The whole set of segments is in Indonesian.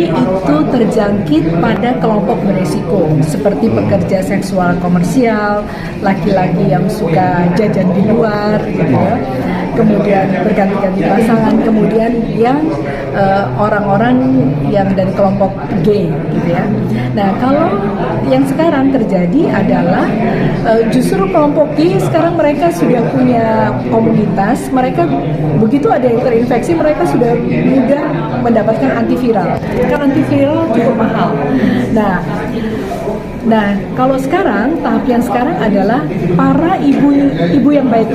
itu terjangkit pada kelompok beresiko seperti pekerja seksual komersial, laki-laki yang suka jajan di luar, gitu ya. Kemudian berganti-ganti pasangan, kemudian yang orang-orang yang dari kelompok gay, gitu ya. Nah, kalau yang sekarang terjadi adalah justru kelompok gay sekarang mereka sudah punya komunitas, mereka begitu ada yang terinfeksi mereka sudah mudah mendapatkan antiviral. Kan antiviral cukup mahal. Nah, kalau sekarang tahap yang sekarang adalah para ibu yang baik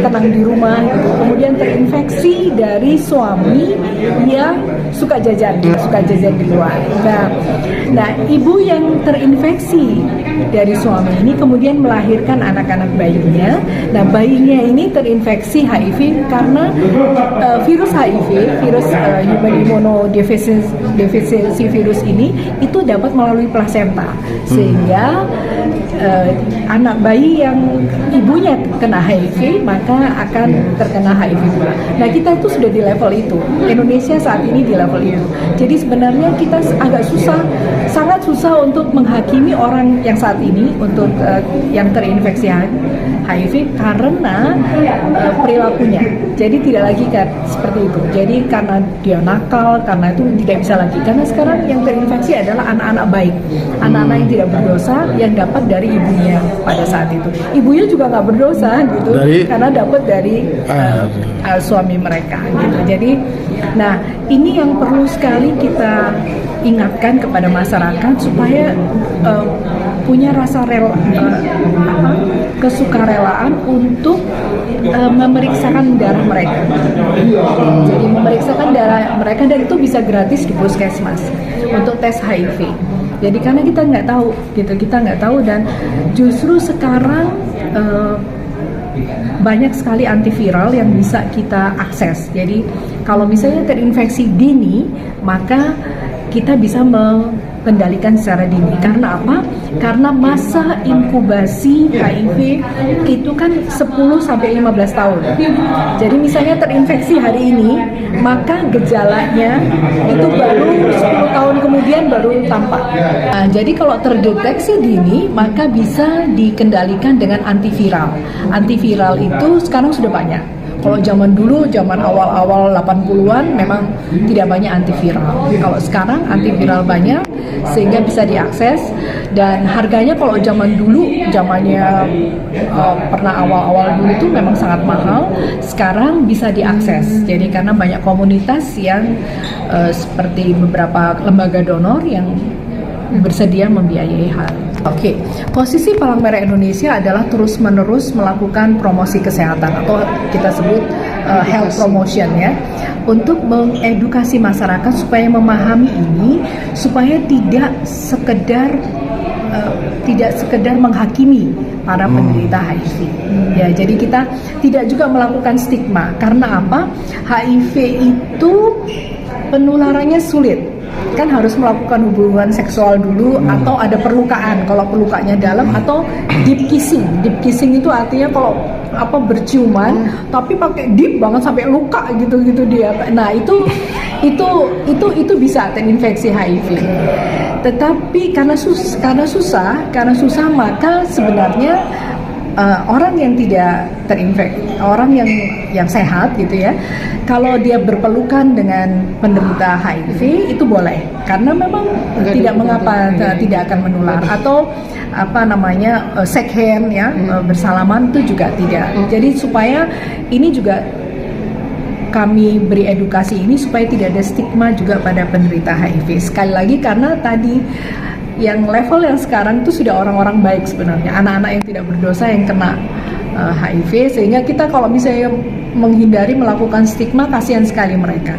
tenang di rumah, gitu. Kemudian terinfeksi dari suami yang suka jajan di luar. Nah, ibu yang terinfeksi dari suami ini kemudian melahirkan anak-anak bayinya. Nah, bayinya ini terinfeksi HIV karena virus HIV, virus human immunodeficiency virus ini itu dapat melalui plasenta. Sehingga anak bayi yang ibunya kena HIV maka akan terkena HIV pula. Nah, kita itu sudah di level itu. Indonesia saat ini di level itu. Jadi sebenarnya kita agak sangat susah untuk menghakimi orang yang saat ini untuk yang terinfeksi HIV karena perilakunya. Jadi tidak lagi seperti itu. Jadi karena dia nakal, karena itu tidak bisa lagi. Karena sekarang yang terinfeksi adalah anak-anak baik, anak-anak yang tidak berdosa yang dapat dari ibunya pada saat itu. Ibunya juga nggak berdosa gitu, karena dapat dari suami mereka gitu. Jadi, nah ini yang perlu sekali kita ingatkan kepada masyarakat supaya punya rasa kesukarelaan untuk memeriksakan darah mereka. Jadi memeriksakan darah mereka dan itu bisa gratis di puskesmas untuk tes HIV. Jadi karena kita nggak tahu, kita nggak tahu dan justru sekarang banyak sekali antiviral yang bisa kita akses. Jadi kalau misalnya terinfeksi dini, maka kita bisa mengendalikan secara dini. Karena apa? Karena masa inkubasi HIV itu kan 10-15 tahun. Jadi misalnya terinfeksi hari ini, maka gejalanya itu baru 10 tahun kemudian baru tampak. Nah, jadi kalau terdeteksi dini, maka bisa dikendalikan dengan antiviral. Antiviral itu sekarang sudah banyak. Kalau zaman dulu, zaman awal-awal 80-an memang tidak banyak antiviral. Kalau sekarang antiviral banyak sehingga bisa diakses dan harganya kalau zaman dulu, zamannya pernah awal-awal dulu itu memang sangat mahal. Sekarang bisa diakses. Jadi karena banyak komunitas yang seperti beberapa lembaga donor yang bersedia membiayai hal. Oke, posisi Palang Merah Indonesia adalah terus-menerus melakukan promosi kesehatan atau kita sebut health promotion ya, untuk mengedukasi masyarakat supaya memahami ini, supaya tidak sekedar menghakimi para penderita HIV. Ya, jadi kita tidak juga melakukan stigma karena apa? HIV itu penularannya sulit. Kan harus melakukan hubungan seksual dulu atau ada perlukaan. Kalau pelukanya dalam atau deep kissing. Deep kissing itu artinya kalau berciuman tapi pakai deep banget sampai luka gitu dia. Nah, itu bisa terinfeksi HIV. Tetapi karena susah maka sebenarnya orang yang tidak terinfeksi, orang yang sehat gitu ya, kalau dia berpelukan dengan penderita HIV itu boleh, karena memang tidak akan menular. Atau shake hand ya, bersalaman itu juga tidak. Jadi supaya ini juga kami beri edukasi ini supaya tidak ada stigma juga pada penderita HIV. Sekali lagi karena tadi yang level yang sekarang itu sudah orang-orang baik sebenarnya, anak-anak yang tidak berdosa yang kena HIV, sehingga kita kalau misalnya menghindari melakukan stigma, kasihan sekali mereka.